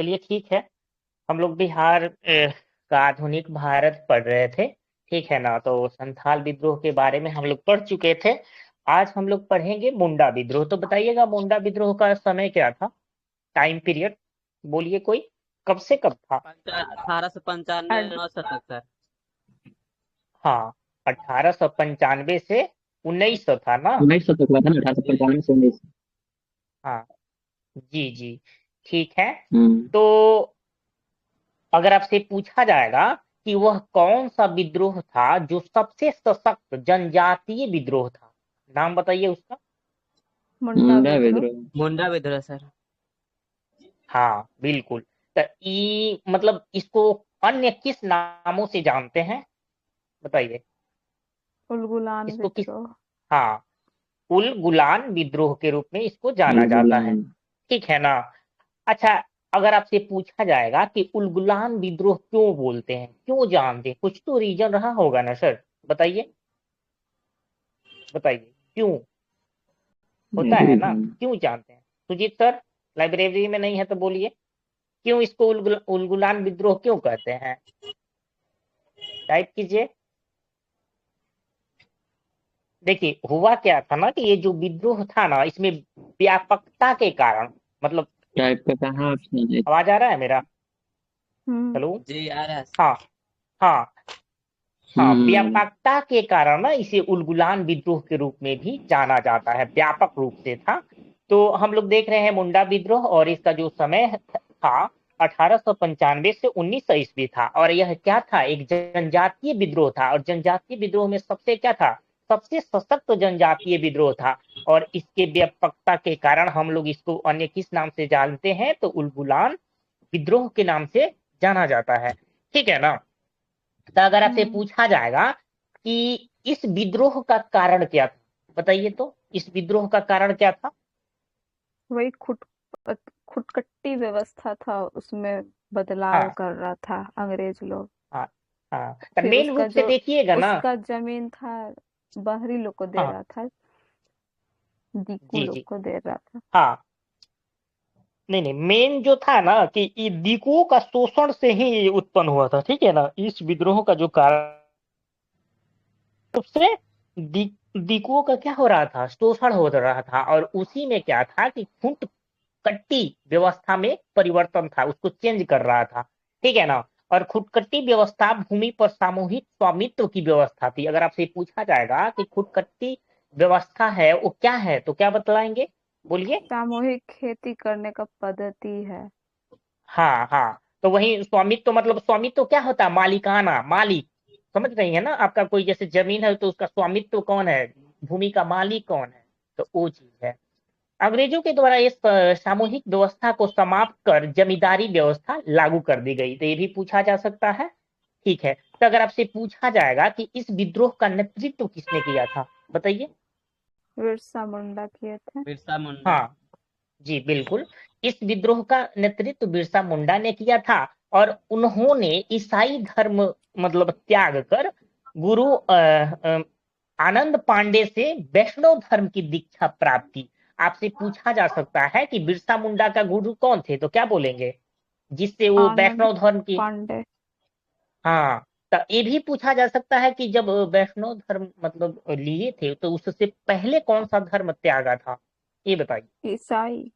चलिए ठीक है। हम लोग बिहार का आधुनिक भारत पढ़ रहे थे। ठीक है ना, तो संथाल विद्रोह के बारे में हम लोग पढ़ चुके थे। आज हम लोग पढ़ेंगे मुंडा विद्रोह। तो बताइएगा मुंडा विद्रोह का समय क्या था, टाइम पीरियड बोलिए कोई, कब से कब था। 1895 अड- 9 शतक सर। हाँ, 1895 से 1900 था ना। 1900 तक हुआ था ना, 1895 से 1900। हाँ, जी जी, ठीक है। हम्म। तो अगर आपसे पूछा जाएगा कि वह कौन सा विद्रोह था जो सबसे सशक्त जनजातीय विद्रोह था, नाम बताइए उसका। मुंडा मुंडा विद्रोह। विद्रोह। मुंडा विद्रोह सर। हाँ बिल्कुल। तो ई मतलब इसको अन्य किस नामों से जानते हैं, बताइए। उलगुलान इसको किस, विद्रोह। हाँ, उल गुलान विद्रोह के रूप में इसको जाना जाता है। उलगुलान। ठीक है ना। अच्छा, अगर आपसे पूछा जाएगा कि उल गुलान विद्रोह क्यों बोलते हैं, क्यों जानते हैं, कुछ तो रीजन रहा होगा ना सर, बताइए। बताइए क्यों होता है ना, रीजन। क्यों जानते हैं। सुजीत सर लाइब्रेरी में नहीं है तो बोलिए, क्यों इसको उलगुलान विद्रोह क्यों कहते हैं, टाइप कीजिए। देखिए हुआ क्या था ना कि ये जो विद्रोह था ना, इसमें व्यापकता के कारण, मतलब टाइप का कहाँ ऑप्शन है? आवाज आ रहा है मेरा, हम्म। हेलो। जी आ रहा है। हाँ हाँ, हाँ हम्म। व्यापकता के कारण ना इसे उलगुलान विद्रोह के रूप में भी जाना जाता है, व्यापक रूप से था। तो हम लोग देख रहे हैं मुंडा विद्रोह, और इसका जो समय था 1895 से 1900 ईस्वी था। और यह क्या था, एक जनजातीय विद्रोह था। और जनजातीय विद्रोह में सबसे क्या था, सबसे सशक्त जनजातीय विद्रोह था। और इसके व्यापकता के कारण हम लोग इसको अन्य किस नाम से जानते हैं, तो उलगुलान विद्रोह के नाम से जाना जाता है। ठीक है ना। तो अगर आपसे हम्म। पूछा जाएगा कि इस विद्रोह का कारण क्या था, बताइए तो, इस विद्रोह का कारण क्या था। वही खुटकट्टी व्यवस्था था, उसमें बदलाव हाँ कर रहा था अंग्रेज लोग। हाँ हाँ, तो फिर मेन उसका रूप से जो देखिएगा ना। उसका जमीन था, बाहरी लोग को दे हाँ, रहा था, दीकू जी लोग जी, को दे रहा था। हाँ, नहीं नहीं, मेन जो था ना कि ये दीकुओं का शोषण से ही ये उत्पन्न हुआ था। ठीक है ना, इस विद्रोह का जो कारण से दीकुओं का क्या हो रहा था, शोषण हो रहा था। और उसी में क्या था कि खूंट कट्टी व्यवस्था में परिवर्तन था, उसको चेंज कर रहा था। ठीक है ना। और खुटकट्टी व्यवस्था भूमि पर सामूहिक स्वामित्व की व्यवस्था थी। अगर आपसे पूछा जाएगा कि खुटकट्टी व्यवस्था है वो क्या है, तो क्या बतलाएंगे, बोलिए। सामूहिक खेती करने का पद्धति है। हाँ हाँ, तो वही स्वामित्व, मतलब स्वामित्व क्या होता है, मालिकाना, मालिक, समझ रही है ना। आपका कोई जैसे जमीन है तो उसका स्वामित्व कौन है, भूमि का मालिक कौन है, तो वो चीज है। अंग्रेजों के द्वारा इस सामूहिक व्यवस्था को समाप्त कर जमींदारी व्यवस्था लागू कर दी गई, तो ये भी पूछा जा सकता है। ठीक है, तो अगर आपसे पूछा जाएगा कि इस विद्रोह का नेतृत्व किसने किया था, बताइए। बिरसा मुंडा किए थे। बिरसा मुंडा। हाँ, जी बिल्कुल। इस विद्रोह का नेतृत्व बिरसा मुंडा ने किया था। और उन्होंने ईसाई धर्म मतलब त्याग कर गुरु आनंद पांडे से वैष्णव धर्म की दीक्षा प्राप्त की। आपसे पूछा जा सकता है कि बिरसा मुंडा का गुरु कौन थे, तो क्या बोलेंगे, जिससे वो आनंद वैष्णव धर्म की। पांडे। हाँ, तो ये भी पूछा जा सकता है कि जब वैष्णव धर्म मतलब लिए थे तो उससे पहले कौन सा धर्म त्यागा था, ये बताइए। ईसाई।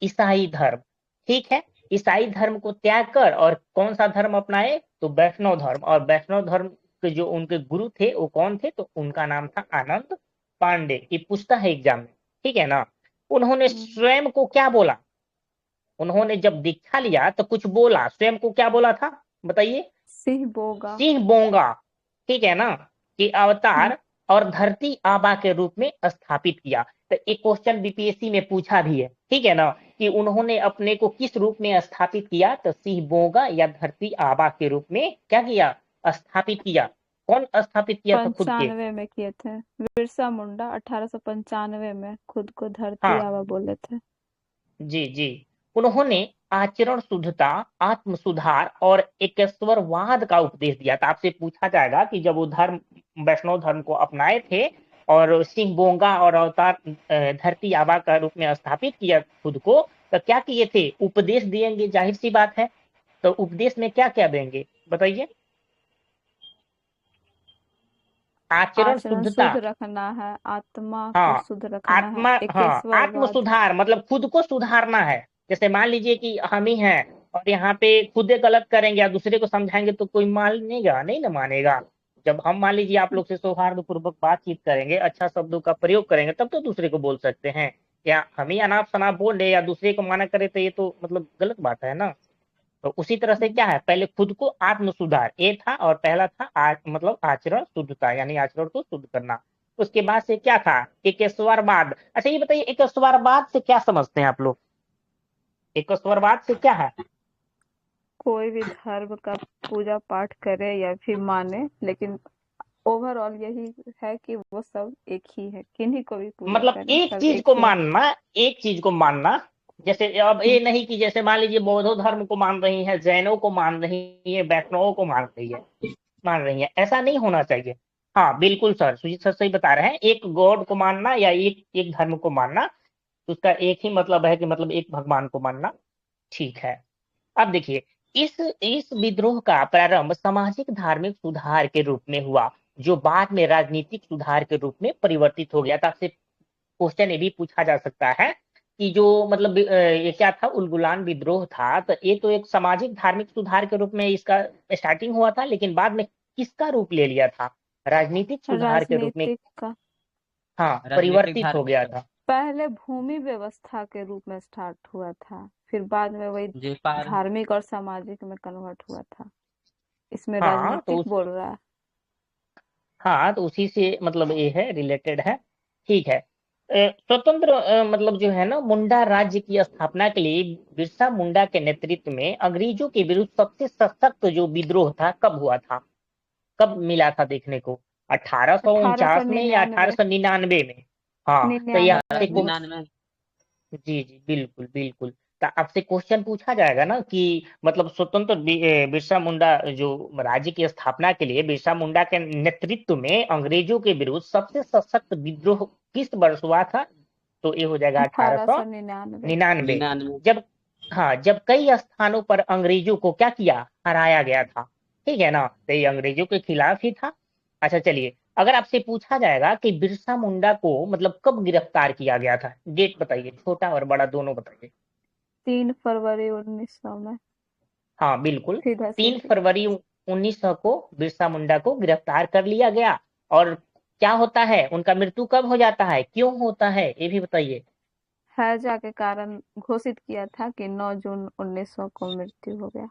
ईसाई धर्म, ठीक है। ईसाई धर्म को त्याग कर और कौन सा धर्म अपनाए, तो वैष्णव धर्म। और वैष्णव धर्म के जो उनके गुरु थे वो कौन थे, तो उनका नाम था आनंद पांडे। ये पूछता है एग्जाम में। ठीक है ना। उन्होंने हम्म। स्वयं को क्या बोला, उन्होंने जब दीक्षा लिया तो कुछ बोला, स्वयं को क्या बोला था, बताइए। सिंह बोगा। सिंह बोंगा, ठीक है ना, कि हम्म। अवतार और धरती आबा के रूप में स्थापित किया। तो एक क्वेश्चन बीपीएससी में पूछा भी है, ठीक है ना, कि उन्होंने अपने को किस रूप में स्थापित किया, तो सिंह बोंगा या धरती आबा के रूप में क्या किया, स्थापित किया। कौन स्थापित किया था खुद के, 95 में किए थे। बिरसा मुंडा 1895 में खुद को धरती हाँ, आबा बोले थे। जी जी, उन्होंने आचरण शुद्धता, आत्म सुधार और एकेश्वरवाद का उपदेश दिया था। आपसे पूछा जाएगा कि जब वो धर्म वैष्णव धर्म को अपनाए थे और सिंह बोंगा और अवतार धरती आबा का रूप में स्थापित किया खुद को, तो क्या किए थे, उपदेश देंगे, जाहिर सी बात है। तो उपदेश में क्या क्या देंगे बताइए। आचरण आचरण शुद्धता, शुद्ध रखना है, आत्मा को हाँ शुद्ध रखना है, आत्मा, हाँ आत्म एकेश्वरवाद। सुधार मतलब खुद को सुधारना है। जैसे मान लीजिए कि हम ही हैं और यहाँ पे खुद गलत करेंगे या दूसरे को समझाएंगे तो कोई मानेगा नहीं, ना मानेगा। जब हम मान लीजिए आप लोग से सौहार्द पूर्वक बातचीत करेंगे, अच्छा शब्दों का प्रयोग करेंगे, तब तो दूसरे को बोल सकते हैं। या हम ही अनाप शनाप बोल रहे या दूसरे को मना करे तो ये तो मतलब गलत बात है ना। तो उसी तरह से क्या है, पहले खुद को आत्म सुधार ये था, और पहला था मतलब आचरण शुद्धता, यानी आचरण को शुद्ध करना। उसके बाद से क्या था, एकेश्वरवाद। अच्छा ये बताइए, एकेश्वरवाद से क्या समझते हैं आप लोग, एकेश्वरवाद से क्या है। कोई भी धर्म का पूजा पाठ करे या फिर माने, लेकिन ओवरऑल यही है कि वो सब एक ही है, किन्हीं को भी पूजा मतलब करे एक सब चीज एक को ही है। मानना, एक चीज को मानना। जैसे अब ये नहीं कि जैसे मान लीजिए बौद्ध धर्म को मान रही है, जैनों को मान रही है, वैष्णवों को मान रही है, ऐसा नहीं होना चाहिए। हाँ बिल्कुल सर, सुजीत सर सही बता रहे हैं। एक गॉड को मानना या एक एक धर्म को मानना, उसका एक ही मतलब है कि मतलब एक भगवान को मानना। ठीक है। अब देखिए, इस विद्रोह का प्रारंभ सामाजिक धार्मिक सुधार के रूप में हुआ, जो बाद में राजनीतिक सुधार के रूप में परिवर्तित हो गया था। आपसे क्वेश्चन ये भी पूछा जा सकता है कि जो मतलब ये क्या था, उलगुलान विद्रोह था, तो ये तो एक सामाजिक धार्मिक सुधार के रूप में इसका स्टार्टिंग हुआ था, लेकिन बाद में किसका रूप ले लिया था, राजनीतिक सुधार के रूप में, राजनीतिक का हाँ राजनीतिक परिवर्तित हो धार्मिक गया था। पहले भूमि व्यवस्था के रूप में स्टार्ट हुआ था, फिर बाद में वही जी पार धार्मिक और सामाजिक में कन्वर्ट हुआ था। इसमें हाँ तो राजनीतिक बोल रहा है। हाँ तो उसी से मतलब ये है, रिलेटेड है। ठीक है। स्वतंत्र मतलब जो है ना, मुंडा राज्य की स्थापना के लिए बिरसा मुंडा के नेतृत्व में अंग्रेजों के विरुद्ध सबसे सशक्त जो विद्रोह था कब हुआ था, कब मिला था देखने को, अठारह सौ 1849 में या निन्यानवे 1899 में। हाँ तो यहाँ से 1899 जी जी बिल्कुल बिल्कुल। तो आपसे क्वेश्चन पूछा जाएगा ना कि मतलब स्वतंत्र बिरसा मुंडा जो राज्य की स्थापना के लिए बिरसा मुंडा के नेतृत्व में अंग्रेजों के विरुद्ध सबसे सशक्त विद्रोह किस वर्ष हुआ था, तो ये हो जाएगा अठारह अठारह सौ सौ निन्यानवे निन्यानवे निन्यानवे जब, हाँ जब कई स्थानों पर अंग्रेजों को क्या किया, हराया गया था। ठीक है ना, तो ये अंग्रेजों के खिलाफ ही था। अच्छा चलिए, अगर आपसे पूछा जाएगा कि बिरसा मुंडा को मतलब कब गिरफ्तार किया गया था, डेट बताइए, छोटा और बड़ा दोनों बताइए। 3 फरवरी 1900 में, हाँ बिल्कुल, सीधा 3 सीधी। फरवरी 1900 को बिरसा मुंडा को गिरफ्तार कर लिया गया। और क्या होता है, उनका मृत्यु कब हो जाता है, क्यों होता है, ये भी बताइए। हैजा के कारण घोषित किया था कि 9 जून 1900 को मृत्यु हो गया।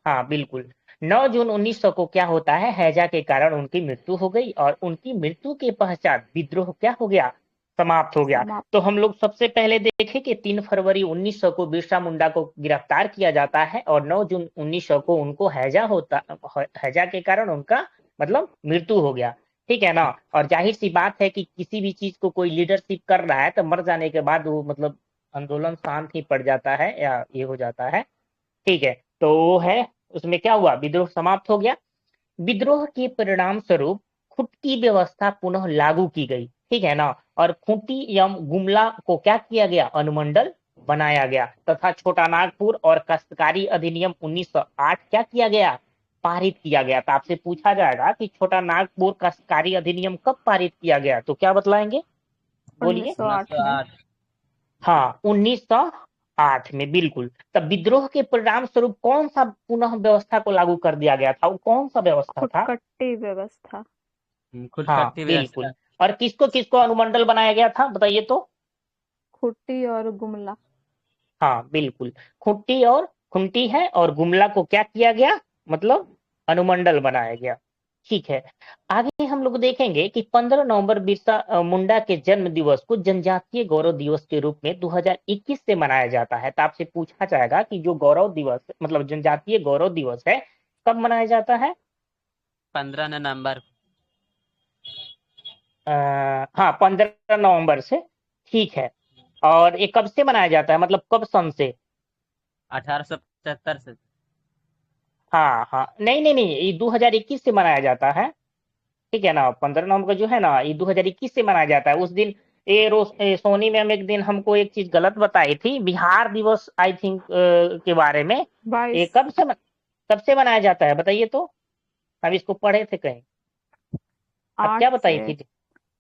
हाँ बिल्कुल, 9 जून 1900 को क्या होता है, हैजा के कारण उनकी मृत्यु हो गई, और उनकी मृत्यु के पश्चात विद्रोह क्या हो गया, समाप्त हो गया। समाप्त। तो हम लोग सबसे पहले देखें कि 3 फरवरी 1900 को बिरसा मुंडा को गिरफ्तार किया जाता है, और 9 जून 1900 को उनको हैजा के कारण उनका मतलब मृत्यु हो गया। ठीक है ना। और जाहिर सी बात है कि किसी भी चीज को कोई लीडरशिप कर रहा है तो मर जाने के बाद वो मतलब आंदोलन शांत ही पड़ जाता है या ये हो जाता है। ठीक है। तो वो है, उसमें क्या हुआ, विद्रोह समाप्त हो गया। विद्रोह के परिणाम स्वरूप खुद की व्यवस्था पुनः लागू की गई। ठीक है ना। और खूंटी एवं गुमला को क्या किया गया, अनुमंडल बनाया गया, तथा छोटा नागपुर और काश्तकारी अधिनियम 1908 क्या किया गया, पारित किया गया। तो आपसे पूछा जाएगा कि छोटा नागपुर काश्तकारी अधिनियम कब पारित किया गया, तो क्या बतलाएंगे, बोलिए। 1908 में। 1908 हाँ 1908 में बिल्कुल। तब विद्रोह के परिणाम स्वरूप कौन सा पुनः व्यवस्था को लागू कर दिया गया था, वो कौन सा व्यवस्था था। खुटकट्टी व्यवस्था। खुद हाँ कट्टी बिल्कुल। व्यवस्था और किसको किसको अनुमंडल बनाया गया था बताइए तो। खुट्टी और गुमला। हाँ बिल्कुल, खुंटी और खुंटी है और गुमला को क्या किया गया, मतलब अनुमंडल बनाया गया। ठीक है। आगे हम लोग देखेंगे कि 15 नवंबर बिरसा मुंडा के जन्म दिवस को जनजातीय गौरव दिवस के रूप में 2021 से मनाया जाता है। तो आपसे पूछा जाएगा कि जो गौरव दिवस मतलब जनजातीय गौरव दिवस है, कब मनाया जाता है। 15 नवंबर हाँ 15 नवंबर से। ठीक है। और ये कब से मनाया जाता है, मतलब कब सन से। 1875 से हाँ हाँ नहीं नहीं नहीं, ये 2021 से मनाया जाता है। ठीक है ना, 15 नवंबर जो है ना, ये 2021 से मनाया जाता है। उस दिन सोनी मैम एक दिन हमको एक चीज गलत बताई थी, बिहार दिवस आई थिंक के बारे में। ये 22 कब से मनाया जाता है बताइए तो, हम इसको पढ़े थे कहीं। अब 8 क्या बताई से थी?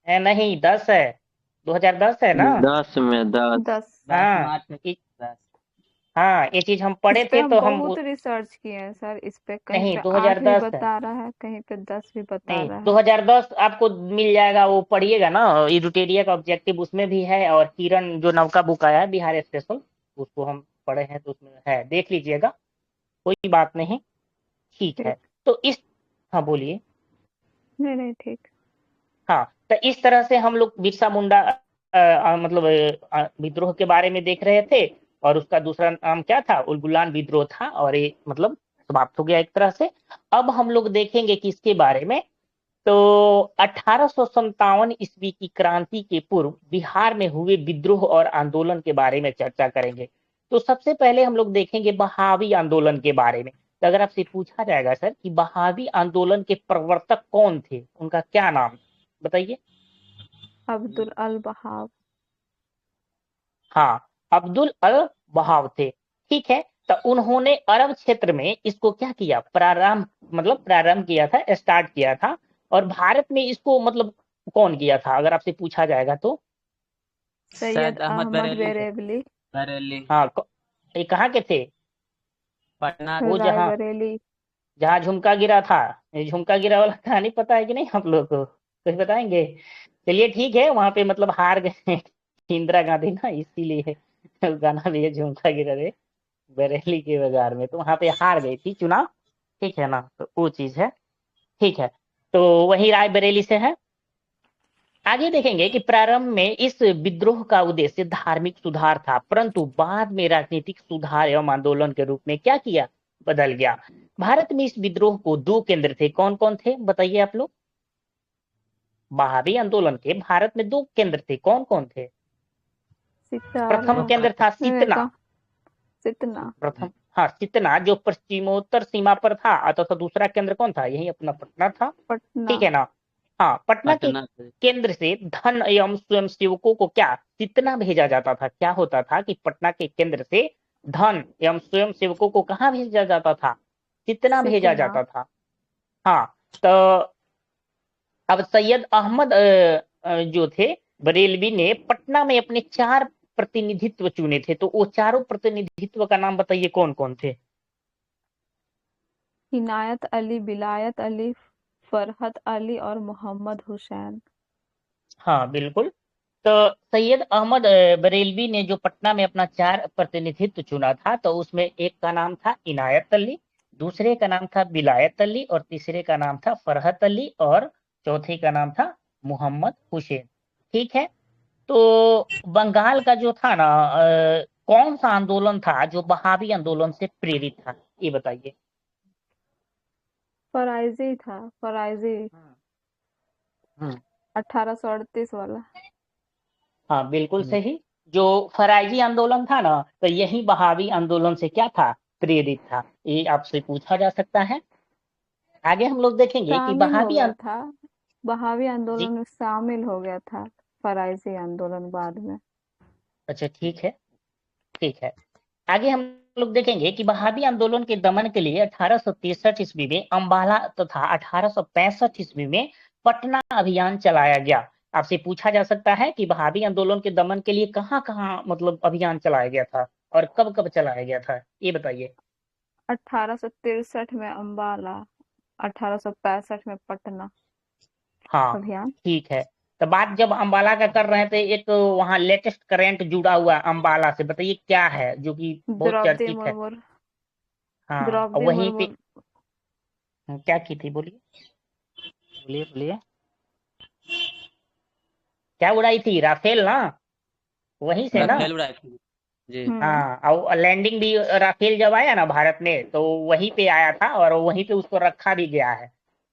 नहीं 10 है, 2010 है ना। 10 में 10। 10। हाँ 10 मार्च में 10। हाँ, ये चीज हम पढ़े इस पे थे हम तो हम बहुत रिसर्च किए हैं सर। इस पे कहीं नहीं पे 8 भी 2010 है। बता रहा है, कहीं पे 10 भी बता नहीं रहा है। 2010 आपको मिल जाएगा, वो पढ़िएगा ना, इडुटेरिया का ऑब्जेक्टिव उसमें भी है, और किरण जो नवका बुक आया है बिहार स्पेशल, उसको हम पढ़े हैं तो उसमें है, देख लीजिएगा, कोई बात नहीं। ठीक है। ठीक। तो इस, हाँ बोलिए। नहीं नहीं, ठीक। हाँ, तो इस तरह से हम लोग बिरसा मुंडा मतलब विद्रोह के बारे में देख रहे थे, और उसका दूसरा नाम क्या था, उलगुलान विद्रोह था, और ये मतलब समाप्त हो गया एक तरह से। अब हम लोग देखेंगे कि इसके बारे में, तो 1857 ईस्वी की क्रांति के पूर्व बिहार में हुए विद्रोह और आंदोलन के बारे में चर्चा करेंगे। तो सबसे पहले हम लोग देखेंगे बहावी आंदोलन के बारे में। तो अगर आपसे पूछा जाएगा सर कि बहावी आंदोलन के प्रवर्तक कौन थे, उनका क्या नाम, बताइए। अब्दुल अल बहाव। हाँ, अब्दुल अल बहाव थे। ठीक है। तो उन्होंने अरब क्षेत्र में इसको क्या किया, प्रारंभ किया था, स्टार्ट किया था। और भारत में इसको मतलब कौन किया था, अगर आपसे पूछा जाएगा तो। सैयद सैयद अहमद अहमद बरेली थे। बेरेवली। बरेली। हाँ, ये कहाँ के थे? पटना वो के। जहाँ रायबरेली। जहाँ झुमका गिरा था। ये झुमका गिरा वाला कहानी पता है कि नहीं आप लोग को, कुछ बताएंगे? चलिए ठीक है, वहां पे मतलब हार गए इंदिरा गांधी ना, इसीलिए गाना भी है झुमका गिरा रे बरेली के बाजार में, तो वहां पे हार गई थी चुनाव। ठीक है ना, तो वो चीज है। ठीक है। तो वही रायबरेली से है। आगे देखेंगे कि प्रारंभ में इस विद्रोह का उद्देश्य धार्मिक सुधार था, परंतु बाद में राजनीतिक सुधार एवं आंदोलन के रूप में क्या किया, बदल गया। भारत में इस विद्रोह को दो केंद्र थे, कौन कौन थे बताइए आप लोग। बहावी आंदोलन के भारत में दो केंद्र थे, कौन कौन थे? सितार। प्रथम केंद्र था सितना। सितना। प्रथम, हाँ सितना, जो पश्चिमोत्तर सीमा पर था, तथा दूसरा केंद्र कौन था, यही अपना पटना था। पटना। ठीक है ना। हाँ, पटना के पटना से। केंद्र से धन एवं स्वयंसेवकों को क्या कितना भेजा जाता था, क्या होता था कि पटना के केंद्र से धन एवं स्वयंसेवकों को कहाँ भेजा जाता था, कितना भेजा सितना। जाता था। हाँ। तो अब सैयद अहमद जो थे बरेलवी ने पटना में अपने 4 प्रतिनिधित्व चुने थे, तो वो चारों प्रतिनिधित्व का नाम बताइए कौन कौन थे। इनायत अली, बिलायत अली, फरहत अली और मोहम्मद हुसैन। हाँ बिल्कुल। तो सैयद अहमद बरेलवी ने जो पटना में अपना 4 प्रतिनिधित्व चुना था, तो उसमें एक का नाम था इनायत अली, दूसरे का नाम था बिलायत अली, और तीसरे का नाम था फरहत अली, और चौथे का नाम था मोहम्मद हुसैन। ठीक है। तो बंगाल का जो था ना, कौन सा आंदोलन था जो बहावी आंदोलन से प्रेरित था, ये बताइए। फराइजी था, फराइजी। हम्म हम्म, 1838 वाला। हाँ बिल्कुल सही। जो फराइजी आंदोलन था ना, तो यही बहावी आंदोलन से क्या था, प्रेरित था, ये आपसे पूछा जा सकता है। आगे हम लोग देखेंगे कि शामिल हो गया था, बहावी आंदोलन जी, में शामिल हो गया था। फराइजी आंदोलन बाद में। अच्छा ठीक है। ठीक है। आगे हम लोग देखेंगे कि बहावी आंदोलन के दमन के लिए 1863 ईस्वी में अम्बाला तथा 1865 ईस्वी में पटना अभियान चलाया गया। आपसे पूछा जा सकता है कि बहावी आंदोलन के दमन के लिए कहाँ कहाँ मतलब अभियान चलाया गया था, और कब कब चलाया गया था, ये बताइए। 1863 में अम्बाला, 1865 में पटना हाँ अभियान। ठीक है। तो बात जब अम्बाला का कर रहे थे, एक वहाँ लेटेस्ट करंट जुड़ा हुआ है अम्बाला से, बताइए क्या है जो कि बहुत द्रौपदी चर्चित है। मुर्मू। हाँ, और द्रौपदी वहीं मुर्मू। पे क्या की थी, बोलिए बोलिए बोलिए। क्या उड़ाई थी, राफेल ना, वहीं से ना। राफेल उड़ाए थे। जी। हम्म। हाँ, और लैंडिंग भी राफेल जब आया ना भारत में, तो वहीं पे आया था, और वहीं पे उसको रखा भी गया है।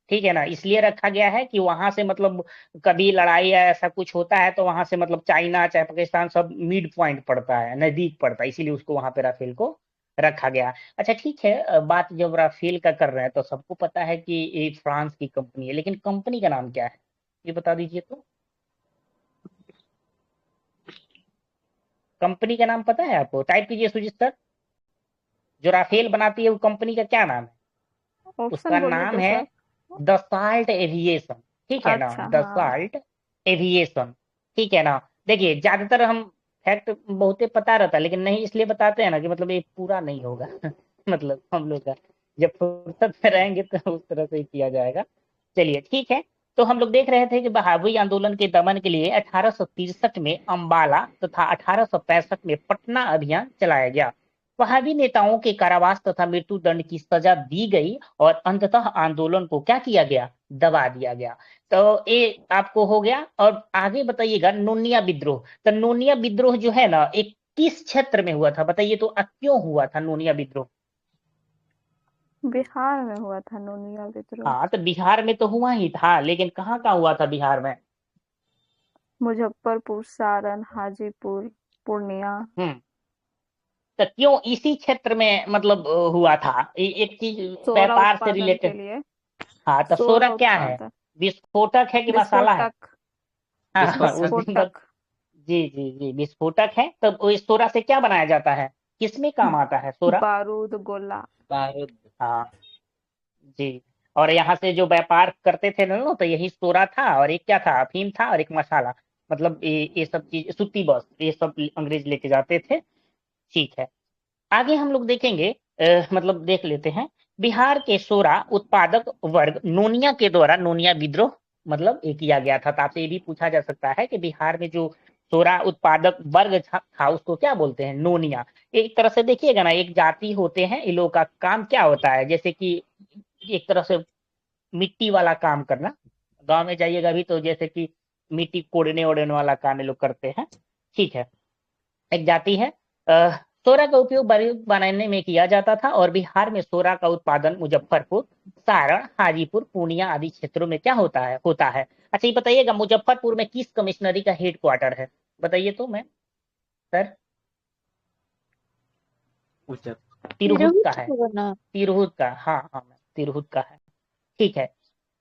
ठीक है ना, इसलिए रखा गया है कि वहां से मतलब कभी लड़ाई या ऐसा कुछ होता है, तो वहां से मतलब चाइना चाहे पाकिस्तान सब मिड पॉइंट पड़ता है, नजदीक पड़ता है, इसीलिए उसको वहां पे राफेल को रखा गया। अच्छा ठीक है, बात जब राफेल का कर रहे हैं, तो सबको पता है कि ये फ्रांस की कंपनी है, लेकिन कंपनी का नाम क्या है, ये बता दीजिए तो। कंपनी का नाम पता है आपको? टाइप कीजिए सुजीत सर। जो राफेल बनाती है वो कंपनी का क्या नाम है? उसका ऑप्शन बोलिए नाम तो है सर। Dassault aviation. ठीक है ना, अच्छा, हाँ। Dassault aviation. ठीक है ना। देखिए ज्यादातर हम फैक्ट बहुते पता रहता है, लेकिन नहीं इसलिए बताते हैं ना कि मतलब ये पूरा नहीं होगा मतलब हम लोग का जब फुर्सत में रहेंगे तो उस तरह से ही किया जाएगा। चलिए ठीक है। तो हम लोग देख रहे थे कि बहावी आंदोलन के दमन के लिए 1863 में अंबाला तथा 1865 में पटना अभियान चलाया गया। वहावी नेताओं के कारावास तथा मृत्यु दंड की सजा दी गई और अंततः आंदोलन को क्या किया गया? दबा दिया गया। तो ये आपको हो गया। और आगे बताइएगा नोनिया विद्रोह। तो नोनिया विद्रोह जो है ना, एक किस क्षेत्र में हुआ था बताइए तो? क्यों हुआ था नोनिया विद्रोह? बिहार में हुआ था नोनिया विद्रोह। हाँ तो बिहार में तो हुआ ही था, लेकिन कहाँ कहाँ हुआ था बिहार में? मुजफ्फरपुर, सारण, हाजीपुर, पूर्णिया। हम्म। तो क्यों इसी क्षेत्र में मतलब हुआ था? एक चीज सोरा व्यापार से उत्पादन के रिलेटेड। लिए। हाँ तो सोरा सोरा क्या है? उत्पादन। विस्फोटक है कि मसाला है? विस्फोटक। हाँ हाँ, उस विस्फोटक। दिन तक। विस्फोटक। जी जी जी, विस्फोटक है। तब वो इस सोरा से क्या बनाया जाता है? किसमें काम आता है सोरा? बारूद, गोला। बारूद। हाँ जी। और यहाँ से जो व्यापार करते थे ना, तो यही सोरा था, और एक क्या था? अफीम था, और एक मसाला। मतलब ये सब चीज, सूती बस, ये सब अंग्रेज लेके जाते थे। ठीक है। आगे हम लोग देखेंगे, मतलब देख लेते हैं। बिहार के सोरा उत्पादक वर्ग नोनिया के द्वारा नोनिया विद्रोह मतलब ये किया गया था। तो आपसे ये भी पूछा जा सकता है कि बिहार में जो सोरा उत्पादक वर्ग था उसको क्या बोलते हैं? नोनिया। एक तरह से देखिएगा ना, एक जाति होते हैं, इन लोगों का काम क्या होता है? जैसे कि एक तरह से मिट्टी वाला काम करना। गांव में जाइएगा भी तो जैसे कि मिट्टी कोड़ने ओड़ने वाला काम ये लोग करते हैं। ठीक है। एक जाति है। सोरा का उपयोग बारूद बनाने में किया जाता था, और बिहार में सोरा का उत्पादन मुजफ्फरपुर, सारण, हाजीपुर, पूर्णिया आदि क्षेत्रों में क्या होता है। अच्छा ये बताइएगा, मुजफ्फरपुर में किस कमिश्नरी का हेड क्वार्टर है? बताइए तो मैं सर। उचक। तिरहुत का है। तिरहुत का, हाँ हाँ, तिरहुत का है। ठीक है।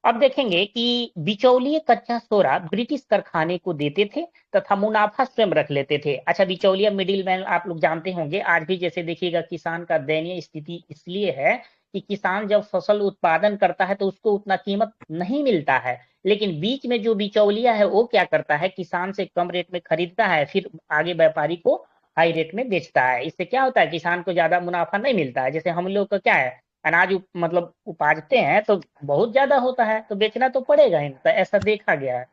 अब देखेंगे कि बिचौलिए कच्चा सोरा ब्रिटिश कारखाने को देते थे तथा मुनाफा स्वयं रख लेते थे। अच्छा, बिचौलिया मिडिल मैन आप लोग जानते होंगे। आज भी जैसे देखिएगा, किसान का दयनीय स्थिति इसलिए है कि किसान जब फसल उत्पादन करता है तो उसको उतना कीमत नहीं मिलता है, लेकिन बीच में जो बिचौलिया है वो क्या करता है? किसान से कम रेट में खरीदता है, फिर आगे व्यापारी को हाई रेट में बेचता है। इससे क्या होता है? किसान को ज्यादा मुनाफा नहीं मिलता है। जैसे हम लोग का क्या है, अनाज मतलब उपाजते हैं तो बहुत ज्यादा होता है, तो बेचना तो पड़ेगा ही, तो ऐसा देखा गया है।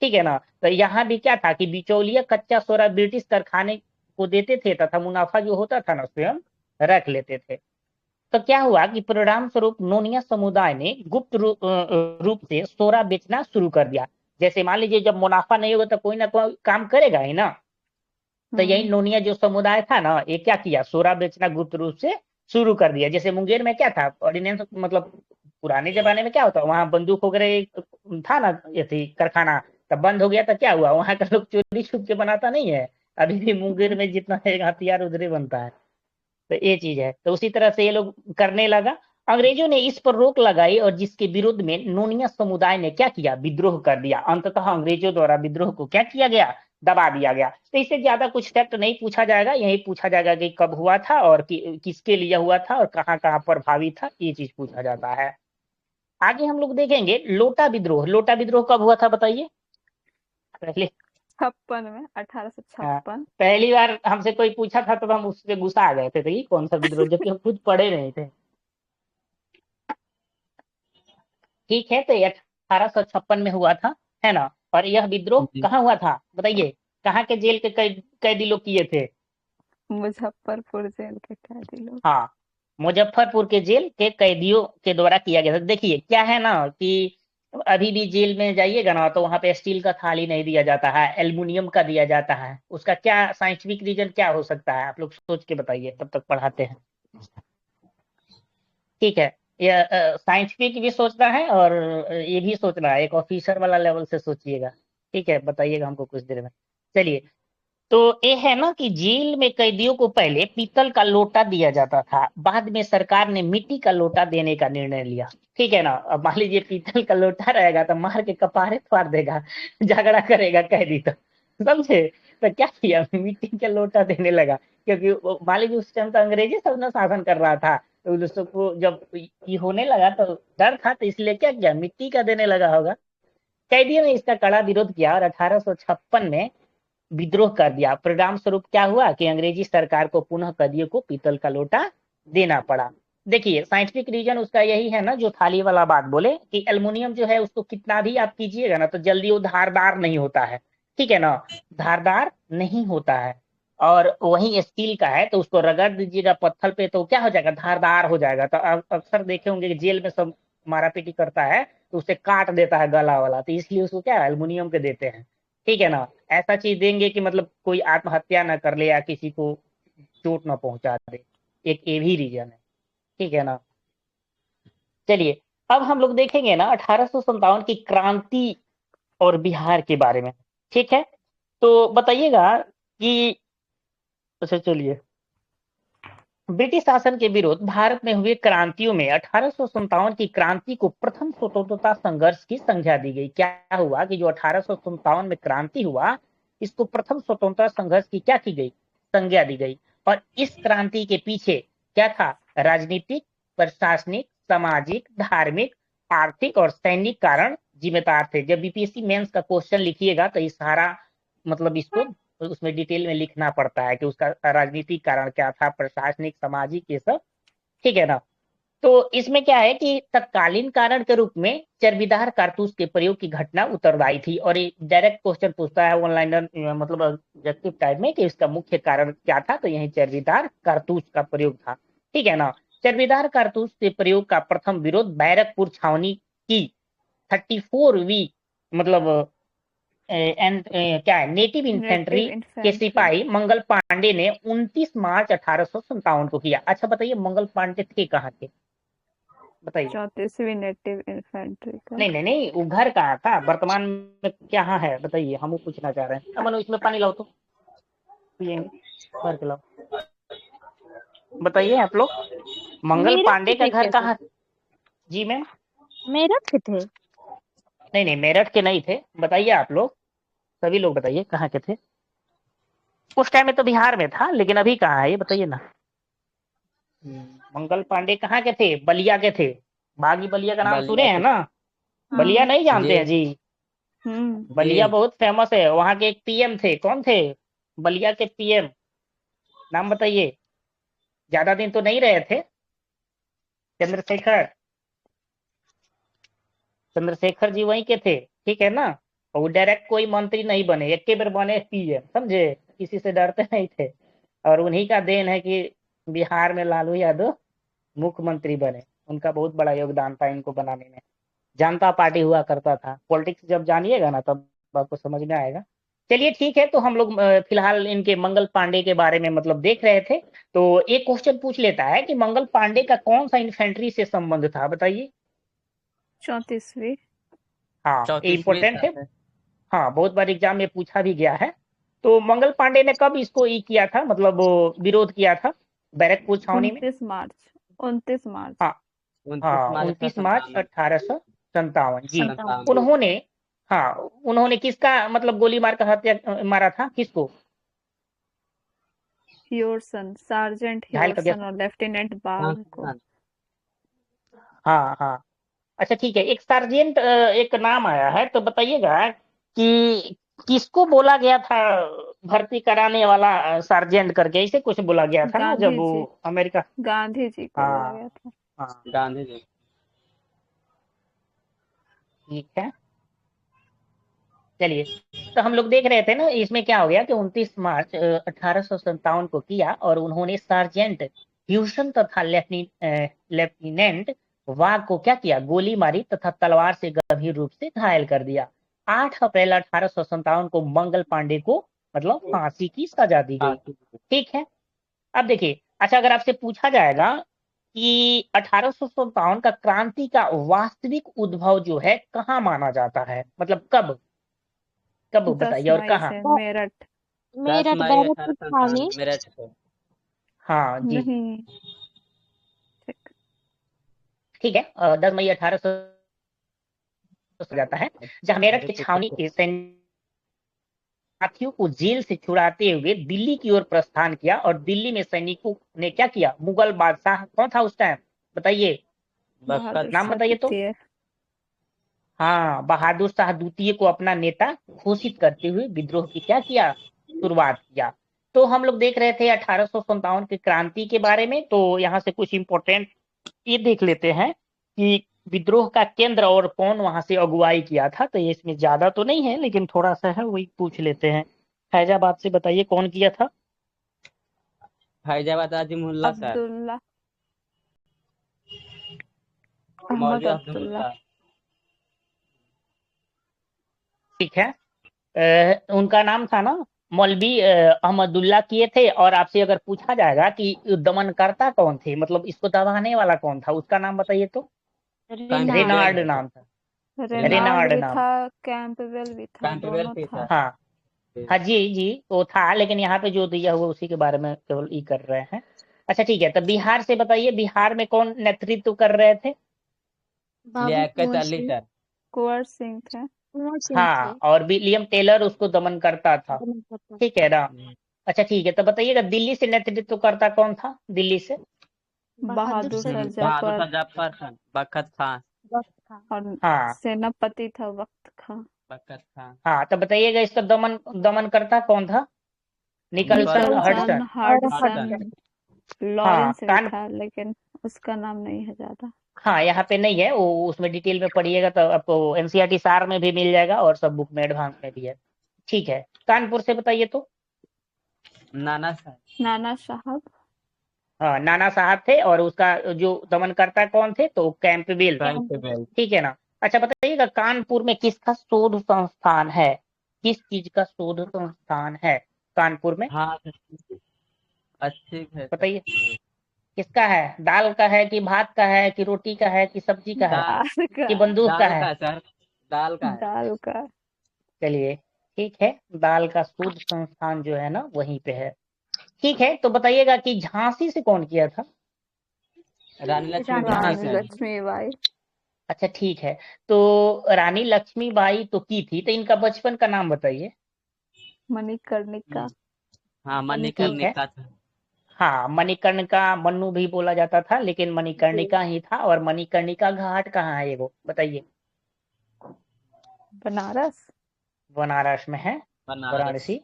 ठीक है ना। तो यहाँ भी क्या था कि बिचौलिया कच्चा सोरा ब्रिटिश कारखाने को देते थे तथा मुनाफा जो होता था ना स्वयं रख लेते थे। तो क्या हुआ कि परिणाम स्वरूप नोनिया समुदाय ने गुप्त रूप से सोरा बेचना शुरू कर दिया। जैसे मान लीजिए जब मुनाफा नहीं होगा तो कोई ना कोई काम करेगा ही ना। तो यही नोनिया जो समुदाय था ना, ये क्या किया? सोरा बेचना गुप्त रूप से शुरू कर दिया। जैसे मुंगेर में क्या था, ऑर्डिनेंस मतलब पुराने जमाने में क्या होता, वहां बंदूक वगैरह था ना, ये थी कारखाना, तब बंद हो गया तो क्या हुआ? वहां का लोग चोरी छुप के बनाता नहीं है। अभी भी मुंगेर में जितना है हथियार उधर ही बनता है। तो ये चीज है। तो उसी तरह से ये लोग करने लगा। अंग्रेजों ने इस पर रोक लगाई, और जिसके विरुद्ध में नोनिया समुदाय ने क्या किया? विद्रोह कर दिया। अंततः अंग्रेजों द्वारा विद्रोह को क्या किया गया? दबा दिया गया। तो इससे ज्यादा कुछ फैक्ट नहीं पूछा जाएगा, यही पूछा जाएगा कि कब हुआ था और किसके लिए हुआ था और कहाँ कहाँ प्रभावी था, ये चीज पूछा जाता है। आगे हम लोग देखेंगे लोटा विद्रोह। लोटा विद्रोह कब हुआ था बताइए पहले? 56 में, हाँ, 1856। पहली बार हमसे कोई पूछा था तो हम उससे गुस्सा आ गए थे, तो ये कौन सा विद्रोह, जबकि हम खुद पढ़े नहीं थे। ठीक है। तो ये 1856 में हुआ था, है ना। और यह विद्रोह जी। कहाँ हुआ था बताइए? कहाँ के जेल के कैदी लोग किए थे? मुजफ्फरपुर जेल के कैदी लोग। हाँ, मुजफ्फरपुर के जेल के कैदियों के द्वारा किया गया था। देखिए क्या है ना कि अभी भी जेल में जाइएगा ना तो वहां पे स्टील का थाली नहीं दिया जाता है, एल्युमिनियम का दिया जाता है। उसका क्या साइंटिफिक रीजन क्या हो सकता है? आप लोग सोच के बताइए, तब तक पढ़ाते हैं। ठीक है। ये साइंटिफिक भी सोचना है, और ये भी सोचना है, एक ऑफिसर वाला लेवल से सोचिएगा। ठीक है, बताइएगा हमको कुछ देर में। चलिए। तो ये है ना कि जेल में कैदियों को पहले पीतल का लोटा दिया जाता था, बाद में सरकार ने मिट्टी का लोटा देने का निर्णय लिया। ठीक है ना। अब मान लीजिए पीतल का लोटा रहेगा तो मार के कपारे फाड़ देगा झगड़ा करेगा कैदी तो समझे? तो क्या किया, मिट्टी का लोटा देने लगा, क्योंकि मान लीजिए उस टाइम तो अंग्रेजी सब ना शासन कर रहा था, तो दोस्तों को जब ये होने लगा तो डर था, तो इसलिए क्या किया, मिट्टी का देने लगा होगा। कैदियों ने इसका कड़ा विरोध किया और 1856 में विद्रोह कर दिया। परिणाम स्वरूप क्या हुआ कि अंग्रेजी सरकार को पुनः कैदियों को पीतल का लोटा देना पड़ा। देखिए साइंटिफिक रीजन उसका यही है ना, जो थाली वाला बात बोले कि एल्युमिनियम जो है उसको कितना भी आप कीजिएगा ना तो जल्दी वो धारदार नहीं होता है, ठीक है ना, धारदार नहीं होता है। और वही स्टील का है तो उसको रगड़ दीजिएगा पत्थर पे तो क्या हो जाएगा, धारदार हो जाएगा। तो आप अक्सर देखे होंगे कि जेल में सब मारा पीटी करता है तो उसे काट देता है गला वाला, तो इसलिए उसको क्या एल्युमिनियम के देते हैं, ठीक है ना। ऐसा चीज देंगे कि मतलब कोई आत्महत्या ना कर ले या किसी को चोट ना पहुंचा दे, एक ये भी रीजन है, ठीक है ना। चलिए अब हम लोग देखेंगे ना 1857 की क्रांति और बिहार के बारे में, ठीक है। तो बताइएगा कि, अच्छा चलिए, ब्रिटिश शासन के विरुद्ध भारत में हुए क्रांतियों में 1857 की क्रांति को प्रथम स्वतंत्रता संघर्ष की संज्ञा दी गई। क्या हुआ कि जो 1857 में क्रांति हुआ, इसको प्रथम स्वतंत्रता संघर्ष की क्या की गई, संज्ञा दी गई। और इस क्रांति के पीछे क्या था, राजनीतिक, प्रशासनिक, सामाजिक, धार्मिक, आर्थिक और सैनिक कारण जिम्मेदार थे। जब बीपीएससी मेंस का क्वेश्चन लिखिएगा तो इस सारा मतलब इसको उसमें डिटेल में लिखना पड़ता है कि उसका राजनीतिक कारण क्या था, प्रशासनिक, सामाजिक, ये सब, ठीक है ना। तो इसमें क्या है कि तत्कालीन कारण के रूप में चर्बीदार कारतूस के प्रयोग की घटना उत्तरदायी थी। और ये डायरेक्ट क्वेश्चन पूछता है ऑनलाइन, मतलब ऑब्जेक्टिव टाइप में, कि इसका मुख्य कारण क्या था, तो यही चर्बीदार कारतूस का प्रयोग था, ठीक है ना। चर्बीदार कारतूस के प्रयोग का प्रथम विरोध बैरकपुर छावनी की 34वीं मतलब क्या है, नेटिव इन्फेंट्री नेटिव के इन्फेंट्री। सिपाही मंगल पांडे ने 29 मार्च 1857 को किया। अच्छा बताइए मंगल पांडे थे कहाँ के, बताइए। 34वीं नेटिव इन्फेंट्री का। नहीं नहीं नहीं, वो घर कहाँ था, वर्तमान में क्या है बताइए, हम वो पूछना चाह रहे हैं। अमन इसमें पानी लाओ तो पियेंगे, भर के लाओ। बताइए आप लोग, मंगल मेरठ पांडे के का थे घर क्या कहाँ। सर? जी मैम। मेरठ के थे। नहीं नहीं मेरठ के नहीं थे, बताइए आप लोग, सभी लोग बताइए कहाँ के थे। उस टाइम में तो बिहार में था, लेकिन अभी कहाँ है ये बताइए ना। मंगल पांडे कहाँ के थे, बलिया के थे। बागी बलिया का नाम सुने बलिया हैं के। ना, बलिया हाँ। नहीं जानते हैं जी जी। बलिया जी। बहुत फेमस है, वहां के एक पीएम थे, कौन थे, बलिया के पीएम, नाम बताइए। ज्यादा दिन तो नहीं रहे थे, चंद्रशेखर, चंद्रशेखर जी वहीं के थे, ठीक है ना। और वो डायरेक्ट कोई मंत्री नहीं बने, एक बार बने पीएम, समझे, किसी से डरते नहीं थे। और उन्हीं का देन है कि बिहार में लालू यादव मुख्यमंत्री बने, उनका बहुत बड़ा योगदान था इनको बनाने में। जनता पार्टी हुआ करता था, पॉलिटिक्स जब जानिएगा ना तब आपको समझ में आएगा। चलिए ठीक है, तो हम लोग फिलहाल इनके मंगल पांडे के बारे में मतलब देख रहे थे। तो एक क्वेश्चन पूछ लेता है कि मंगल पांडे का कौन सा इन्फेंट्री से संबंध था, बताइए। 34वीं। हाँ ये 34वीं इंपॉर्टेंट था है, सर। हाँ बहुत बार एग्जाम में पूछा भी गया है। तो मंगल पांडे ने कब इसको ई किया था, मतलब वो विरोध किया था बैरकपुर छावनी में। 29 मार्च। 29 मार्च। हाँ 29 हाँ, मार्च 29 मार्च 1857। 1857 जी। 57। उन्होंने, हाँ उन्होंने किसका मतलब गोली मार कर हत्या मारा था, किसको, ह्यूरसन, सार्जेंट घायल कर दिया ह्यूरसन था। और लेफ्टिनेंट बाग को। हाँ हाँ, अच्छा ठीक है, एक सार्जेंट एक नाम आया है, तो बताइएगा कि किसको बोला गया था भर्ती कराने वाला, सार्जेंट करके ऐसे कुछ बोला गया था ना जब गांधी वो जी। अमेरिका। गांधी जी को बोला हाँ गया था। हाँ गांधी जी। ठीक है। चलिए, तो हम लोग देख रहे थे ना, इसमें क्या हो गया कि 29 मार्च 1857 को किया और उन्होंने सार्जेंट ह्यूसन तथा लेफ्टिनेंट वाघ को क्या किया, गोली मारी तथा तलवार से गंभीर रूप से घायल कर दिया। 8 अप्रैल 1857 को मंगल पांडे को मतलब फांसी की सजा दी गई, ठीक है। अब देखिए, अच्छा अगर आपसे पूछा जाएगा कि 1857 का क्रांति का वास्तविक उद्भव जो है कहाँ माना जाता है, मतलब कब, कब 10 बताइए और मई कहाँ। से मेरठ। 10 मेरठ मई बैरकपुर छावनी। 1857 मेरठ से। हाँ जी, नहीं। ठीक। ठीक है, 10 मई 1800 जाता है, जहां मेरठ की छावनी के सैनिक साथियों को जेल से छुड़ाते हुए दिल्ली की ओर प्रस्थान किया और दिल्ली में सैनिकों ने क्या किया? मुगल बादशाह कौन था उस टाइम? बताइए, बखत नाम बताइए तो। द्वितीय। हाँ, बहादुर शाह द्वितीय को अपना नेता घोषित करते हुए विद्रोह की क्या किया? शुरुआत किया। तो हम लोग देख रहे थे 1857 की क्रांति के बारे में। तो यहाँ से कुछ इंपॉर्टेंट ये देख लेते हैं कि विद्रोह का केंद्र और कौन वहां से अगुवाई किया था। तो ये इसमें ज्यादा तो नहीं है, लेकिन थोड़ा सा है, वही पूछ लेते हैं। फैजाबाद से बताइए कौन किया था? फैजाबाद आजिमुल्ला सर, अब्दुल्ला, मौलवी अहमद अब्दुल्ला। अब्दुल्ला। ठीक है। उनका नाम था ना मौलवी अहमदुल्ला किए थे। और आपसे अगर पूछा जाएगा कि दमनकर्ता कौन थे, मतलब इसको दबाने वाला कौन था, उसका नाम बताइए तो। कैंपबेल रेनार्ड है नाम था। रेनाल्ड रेनार्ड भी नाम। था, कैंपबेल भी था, कैंपबेल दोनों भी था। था। हाँ हाँ जी जी, वो था, लेकिन यहाँ पे जो दिया हुआ उसी के बारे में केवल ये कर रहे हैं। अच्छा ठीक है, तो बिहार से बताइए, बिहार में कौन नेतृत्व कर रहे थे? बाबू लियाकत कुंवर अली सिंह। सर। कुंवर सिंह थे। कुंवर सिंह थे। हाँ, और विलियम टेलर उसको दमन करता था। दमनकर्ता। ठीक है ना? अच्छा ठीक है, तो बताइएगा दिल्ली से नेतृत्व करता कौन था? दिल्ली से बहादुर सर शाह बहादुर जफर। शाह जफर खान, बखत खान। वक्त था। और हाँ सेनापति था वक्त खां। बखत खान। हाँ, तो बताइएगा इसका दमन दमन करता कौन था? Nicholson Nicholson Hudson. और हडसन। हडसन। हाँ लॉरेंस भी कान था, लेकिन उसका नाम नहीं है ज्यादा। हाँ, यहाँ पे नहीं है वो, उसमें डिटेल में पढ़िएगा तो आपको एनसीईआरटी सार में भी मिल जाएगा और सब बुक में एडवांस में भी है। ठीक है, कानपुर से बताइए तो। नाना सर। नाना साहब। हाँ, नाना साहब थे, और उसका जो दमनकर्ता कौन थे? तो कैंपबेल थे। कैंपबेल। ठीक है ना? अच्छा बताइएगा कानपुर में किसका शोध संस्थान है? किस चीज का शोध संस्थान है कानपुर में? हाँ अच्छी है सर। बताइए किसका है? दाल का है कि भात का है कि रोटी का है कि सब्जी का है दाल, दाल का। कि बंदूक का दाल है? का सर, दाल का है। दाल का। चलिए ठीक है, दाल का शोध संस्थान जो है ना वहीं पे है। ठीक है, तो बताइएगा कि झांसी से कौन किया था? रानी लक्ष्मीबाई रानी सर। लक्ष्मीबाई। अच्छा ठीक है, तो रानी लक्ष्मीबाई तो की थी, तो इनका बचपन का नाम बताइए। मणिकर्णिका। हाँ ठीक है। मणिकर्णिका था। हाँ, मणिकर्णिका मन्नू भी बोला जाता था, लेकिन मणिकर्णिका ही था। और मणिकर्णिका घाट कहाँ है ये, वो बताइए। बनारस। बनारस में है, बनारस। वाराणसी।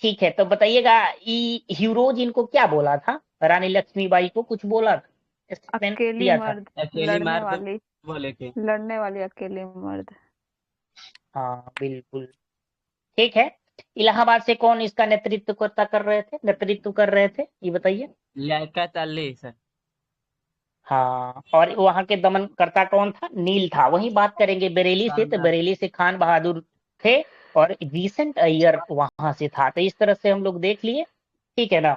ठीक है, तो बताइएगा हीरोज इनको क्या बोला था? रानी लक्ष्मीबाई को कुछ बोला था, स्टेटमेंट अकेली दिया था? मर्द। अकेली लड़ने मर्द वाली। बोले थे। लड़ने वाली अकेली मर्द। हाँ बिल्कुल। ठीक है, इलाहाबाद से कौन इसका नेतृत्व कर रहे थे ये बताइए। लियाकत अली सर। हाँ, और वहां के दमनकर्ता कौन था? नील था। वही बात करेंगे बरेली से, तो शानदार। बरेली से खान बहादुर थे, और विसेंट अय्यर वहां से था। तो इस तरह से हम लोग देख लिए। ठीक है ना?